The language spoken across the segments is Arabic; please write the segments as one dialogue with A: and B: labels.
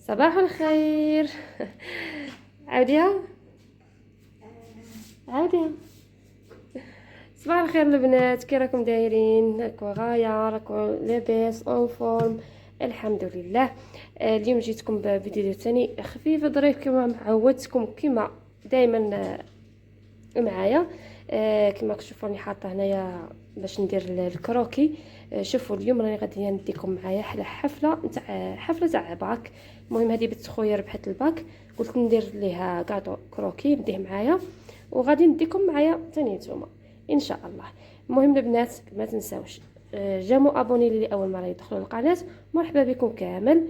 A: صباح الخير. عاوديها عاوديها. صباح الخير البنات، كي راكم دايرين؟ راكم غايه، راكم لاباس اون فورم؟ الحمد لله. اليوم جيتكم بفيديو ثاني خفيف ظريف كما عودتكم، كما دائما معايا. كما كتشوفوا راني حاطه هنايا باش ندير الكروكي. شوفوا اليوم راني غادي نديكم معايا حفله تاع باك. المهم هذه بنت خويا ربحت الباك، قلت ندير ليها كاطو كروكي نديه معايا، وغادي نديكم معايا ثاني نتوما ان شاء الله. المهم البنات ما تنساوش جامو ابوني لي اول مره يدخلوا القناه. مرحبا بكم كامل.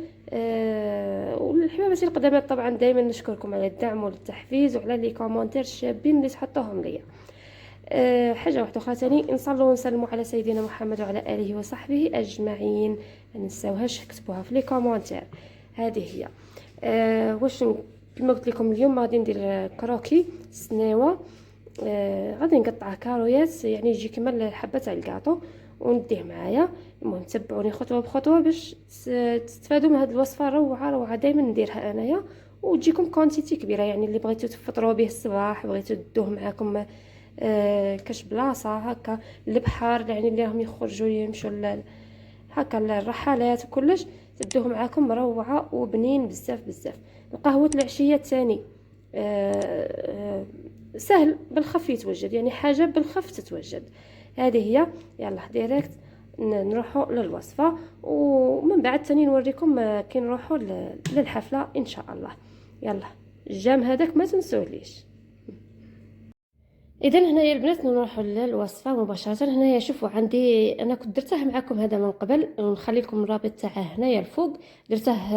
A: والحبابات القدامات طبعا دائما نشكركم على الدعم والتحفيز وعلى لي كومونتير الشابين اللي تحطوهم ليا. حاجه واحده اخرى ثاني، نصلوا ونسلموا على سيدنا محمد وعلى اله وصحبه اجمعين، ما ننساوهاش كتبوها في لي كومونتير. هذه هي. واش كما قلت لكم اليوم غادي ندير كروكي سنيوه. غادي نقطعه كارويات، يعني يجي كما الحبه تاع الكاطو ونديه معايا. المهم تبعوني خطوه بخطوه باش تستفادوا من هذه الوصفه روعه روعه، دائما نديرها انايا وتجيكم كونتيتي كبيره. يعني اللي بغيتو تفطروا به الصباح، بغيتو تدوه معاكم كاش بلاصه هكا البحر، يعني اللي راهم يخرجوا يمشوا هكا الرحلات وكلش، تدوه معاكم روعه وبنين بزاف بزاف. القهوه العشيه الثاني سهل بالخف يتوجد، يعني حاجه بالخف تتوجد. هذه هي. يلا ديريكت نروحوا للوصفه، ومن بعد ثاني نوريكم كي نروحوا للحفله ان شاء الله. يلا الجام هذاك ما تنسوليش. اذا هنايا البنات نروحوا للوصفه مباشره. هنايا شوفوا عندي، انا كنت درته معكم هذا من قبل، ونخلي لكم الرابط تاعه هنايا الفوق. درته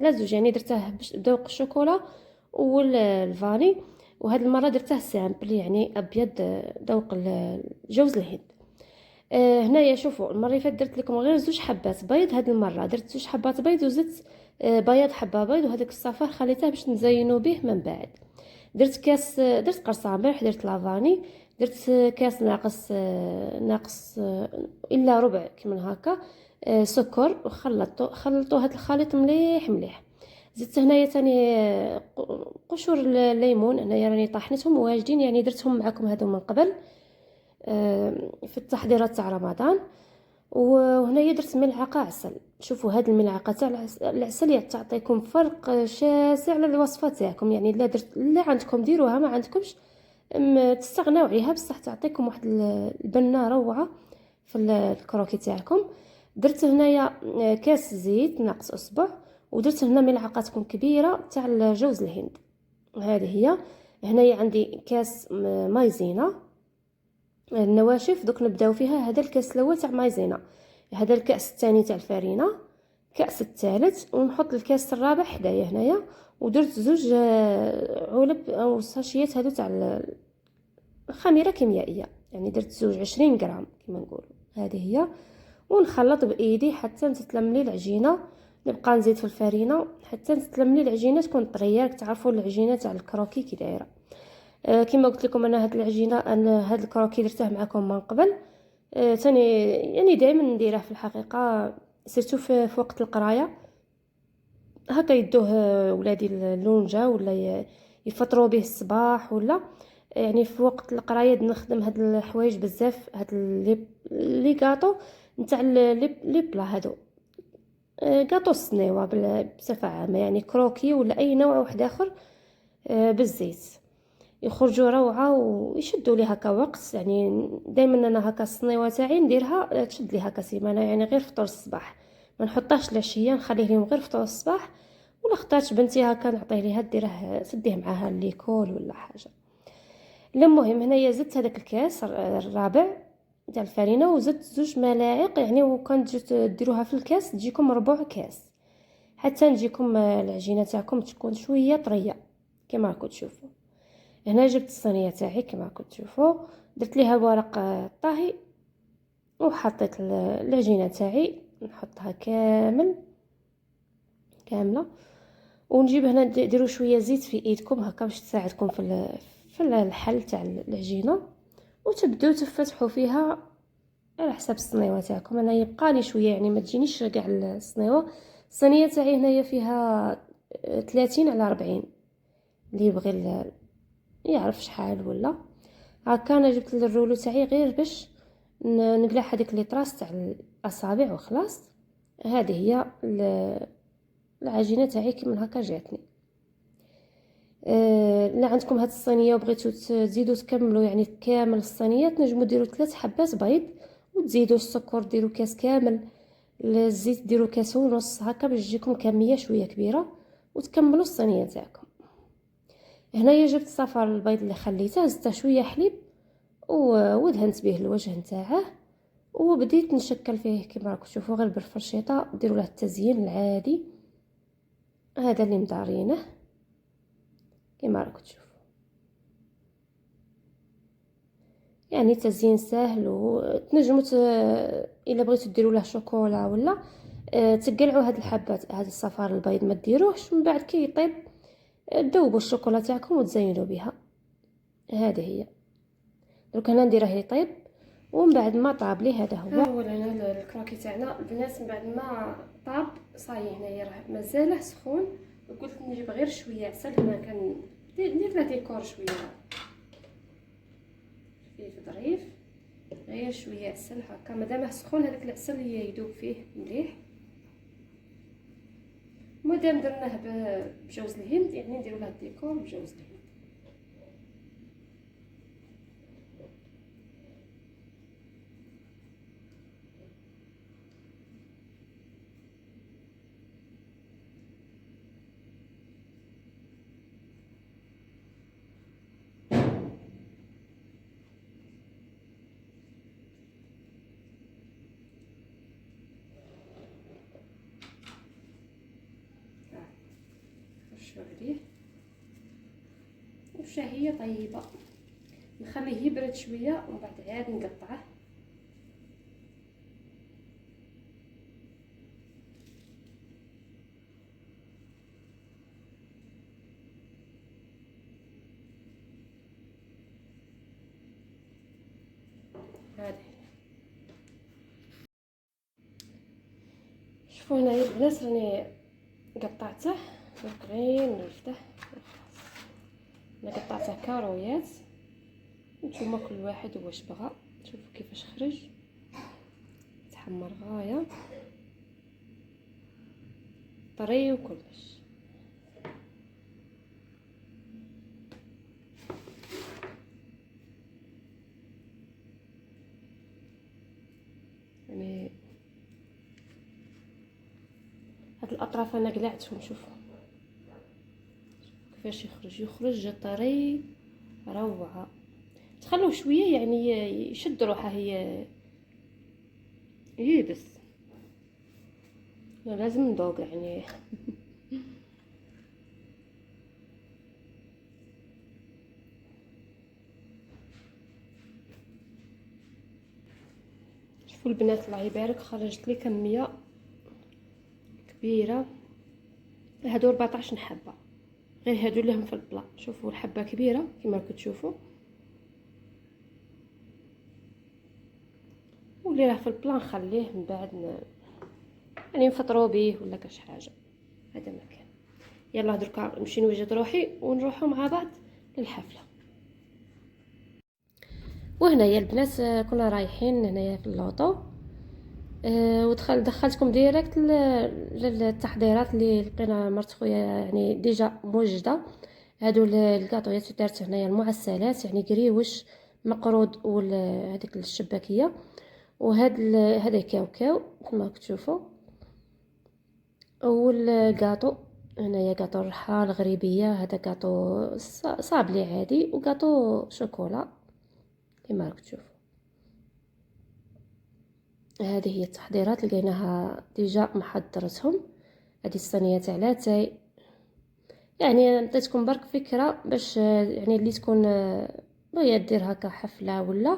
A: لا زوج، يعني درته بذوق الشوكولا والفاني، وهاد المره درته سامبل يعني ابيض ذوق جوز الهند. هنايا شوفوا المره اللي فاتت درت لكم غير زوج حبات بيض، هاد المره درت زوج حبات بيض وزدت بياض حبه بيض، وهذاك الصفار خليته باش نزينوا به من بعد. درت كاس، درت قرص ملح، درت لافاني، درت كاس ناقص الا ربع كيما هكا سكر، خلطتو هاد الخليط مليح مليح. زدت هنايا تاني قشور الليمون، هنايا راني طحنتهم واجدين، يعني درتهم معكم هادو من قبل في التحضيرات تاع رمضان. وهنايا درت ملعقه عسل. شوفوا هاد الملعقه تاع العسل يعني تعطيكم فرق شاسع على الوصفه تاعكم، يعني لا عندكم ديروها، ما عندكمش تستغناو عليها، بصح تعطيكم واحد البنه روعه في الكروكي تاعكم. درت هنايا كاس زيت ناقص اصبع، ودرت هنا ملعقه كبيره تاع جوز الهند. هذه هي. هنايا عندي كاس مايزينا النواشف، دوك نبداو فيها. هذا الكاس الاول تاع مايزينا، هذا الكاس الثاني تاع الفارينه، كاس الثالث، ونحط الكاس الرابع حدايا هنايا. ودرت زوج علب او ساشيات هذو تاع خميره كيميائيه، يعني درت زوج 20 غرام كما نقولوا. هذه هي. ونخلط بايدي حتى تتلم لي العجينه. نبقى نزيد في الفارينه حتى تتلم لي العجينه تكون طريه، تعرفوا العجينه تاع الكروكي كي دايره. كما قلت لكم انا هاد العجينه، انا هاد الكروكي درته معكم من قبل. ثاني يعني دائما نديره في الحقيقه، سيرتو في وقت القرايه هكا يدوه ولادي اللونجا، ولا يفطروا به الصباح، ولا يعني في وقت القرايه نخدم هاد الحوايج بزاف، هاد لي غاطو نتاع لي بلا هادو، غاطو السنيوه بصفه عامه، يعني كروكي ولا اي نوع واحد اخر بالزيت، يخرجوا روعه ويشدوا لي هكا وقت. يعني دائما انا هكا الصنيوه تاعي نديرها تشد لي هكا سيمانه، يعني غير فطور الصباح، ما نحطهاش العشيه، نخليه لهم غير فطور الصباح. ولا اختارت بنتي هكا نعطيه ليها ديره تديه معاها ليكول ولا حاجه. المهم هنايا زدت هذاك الكاس الرابع تاع الفرينه، وزدت زوج ملاعق، يعني وكان ديروها في الكاس تجيكم ربع كاس، حتى نجيكم العجينه تاعكم تكون شويه طريه كما راكم تشوفوا. هنا جبت الصينيه تاعي كما راكم تشوفوا، درت ليها ورق طاهي، وحطيت العجينه تاعي نحطها كامله. ونجيب هنا ديروا شويه زيت في ايدكم هكا باش تساعدكم في الحل تاع العجينه، وتبداو تفتحوا فيها على حسب الصنيوه تاعكم. انا يبقى لي شويه، يعني ما تجينيش كاع الصنيوه، الصينيه تاعي هنايا فيها 30 على 40، اللي يبغي يعرف شحال ولا هكا. انا جبت الرولو تاعي غير باش نقلع هذيك لي طراس تاع الاصابع وخلاص. هذه هي العجينه تاعي كيما هكا جاتني. لا عندكم هاد الصينيه وبغيتو تزيدوا تكملوا يعني كامل الصينيه، تنجموا ديروا 3 حبات بيض وتزيدوا السكر، ديروا كاس كامل، الزيت ديروا كاس ونص هكا باش تجيكم كميه شويه كبيره وتكملوا الصينيه تاعكم. هنايا جبت صفار البيض اللي خليته، زدت شويه حليب ودهنت به الوجه نتاعه، وبديت نشكل فيه كما راكم تشوفوا غير بالفرشيطه. ديروا له التزيين العادي هذا اللي مدارينه كما راكم تشوفوا، يعني تزيين سهل. وتنجموا الا بغيتوا ديروا له شوكولا ولا تقلعوا هاد الحبات، هاد الصفار البيض ما ديروهش، من بعد كي يطيب تذوبوا الشوكولا تاعكم وتزينوا بها. هذه هي. درك هنا نديره يطيب ومن بعد ما طاب لي هذا هو هنا الكراكي تاعنا البنات. من بعد ما طاب صاي هنايا راه مازال سخون، وقلت نجيب غير شويه عسل. هنا كان ندير له ديكور شويه فيه ظريف، غير شويه عسل هكا مادامه سخون، هذاك العسل يذوب فيه مليح. مادام درناه بجوز الهند يعني نديرو له الديكور بجوز الهند. نرشو عليه والشهيه طيبه، نخليه يبرد شويه ومن بعد عاد نقطعه. هذه شوفوا هنايا البنات راني قطعته غير نرفده. انا قطعته كارويات، نتوما كل واحد واش بغى. شوفوا كيفاش خرج تحمر غايه طري وكلش. يعني هاد الاطراف انا قلعتهم، شوفوا كيفاش يخرج طري روعه. تخلوه شويه يعني يشد روحه يبس، لازم نذوق يعني. شوفوا البنات الله يبارك، خرجت لي كميه كبيره. هادو 14 حبه غير هادو اللي هم في البلا. شوفوا الحبه كبيره كما راكم تشوفوا، واللي راه في البلا نخليه من بعد يعني نفطروا به ولا كاش حاجه. هذا ما كان. يلا دركا نمشي نوجد روحي ونروحوا مع بعض للحفله. وهنايا البنات كنا رايحين هنايا في اللوطو، دخلتكم ديريكت للتحضيرات اللي لقينا مرت خويا يعني ديجا موجده. هادو الكاطويات دارت هنايا المعسلات يعني قريوش مقرود وهذيك الشباكيه، هذا كاوكاو كما تشوفوا، والكاطو هنايا كاطو الرحال الغريبيه، هذا كاطو صابلي عادي، وكاطو شوكولا كما راك تشوفوا. هذه هي التحضيرات لقيناها ديجا محضرتهم. هذه الصينيه تاع لاتاي، يعني نعطيتكم برك فكره باش يعني اللي تكون بغيات دير هكا حفله ولا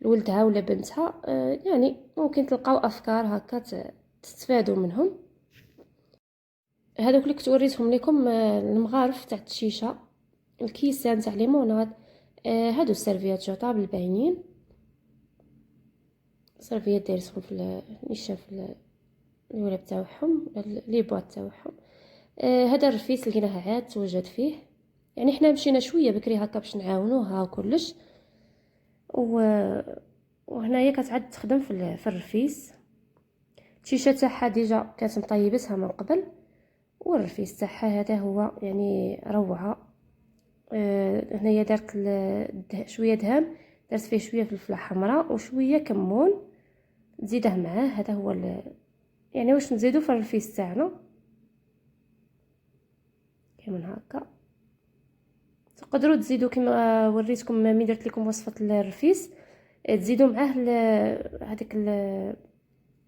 A: لولدها ولا بنتها، يعني ممكن تلقاو افكار هكا تستفادوا منهم. هذوك اللي كنت وريتهم لكم المغارف تاع الشيشه، الكيسان تاع ليموناد، هادو السيرفيات جوطابل باينين. سيرفيات دايرتهم في نيشان الولب تاعهم لي بواط تاعهم. هذا الرفيس لقيناه عاد توجد فيه، يعني حنا مشينا شويه بكري هكا باش نعاونوها وكلش. وهنايا كتعد تخدم في الرفيس. الشيشه تاعها ديجا كانت مطيبتها من قبل، والرفيس تاعها هذا هو يعني روعه. هنايا درت شويه دهان، درت فيه شويه فلفله حمراء وشويه كمون، نزيده معاه. هذا هو يعني واش نزيدو في الرفيس تاعنا كيما هكا. تقدروا تزيدوا كما وريتكم ملي درت لكم وصفه الرفيس، تزيدوا معاه هذيك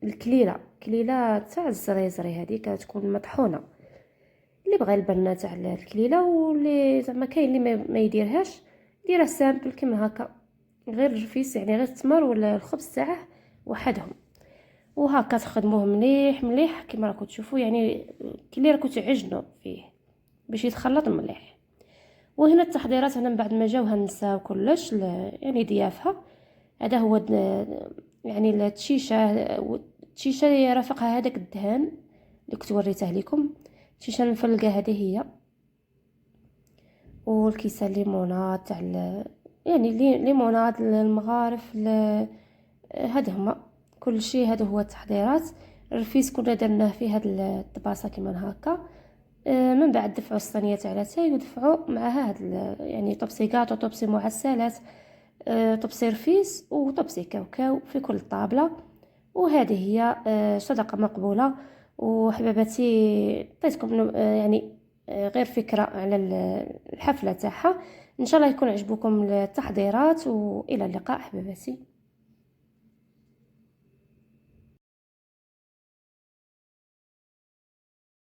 A: الكليله تاع الزريزري، هذه كتكون مطحونه. اللي بغى البنه تاع الكليله، واللي زعما كاين اللي ما يديرهاش، ديرها سامبل كيما هكا، غير الرفيس يعني غير التمر ولا الخبز تاعه وحدهم. وهكا تخدموه مليح مليح كما راكم تشوفوا، يعني كلي راكم تعجنوا فيه باش يتخلط مليح. وهنا التحضيرات، هنا من بعد ما جاو هالنساء وكلش يعني ضيافها. هذا هو يعني التشيشه يرافقها هذاك الدهان اللي كنت وريته لكم. الشيشه المفلقه هذه هي، والكيسه الليمونات تاع يعني ليمونات المغارف هذا هما كل شيء. هذا هو التحضيرات. الرفيس كنا درناه في هاد الطباسه كيما هكا. من بعد دفعوا الصينيه تاع لاتاي ودفعوا معها هاد يعني طبسي كاطو، طبسي معسلات، طبسي رفيس وطبسي كاوكاو في كل طابله. وهذه هي صدقه مقبوله. وحباباتي عطيتكم يعني غير فكره على الحفله تاعها. ان شاء الله يكون عجبكم التحضيرات، والى اللقاء حباباتي.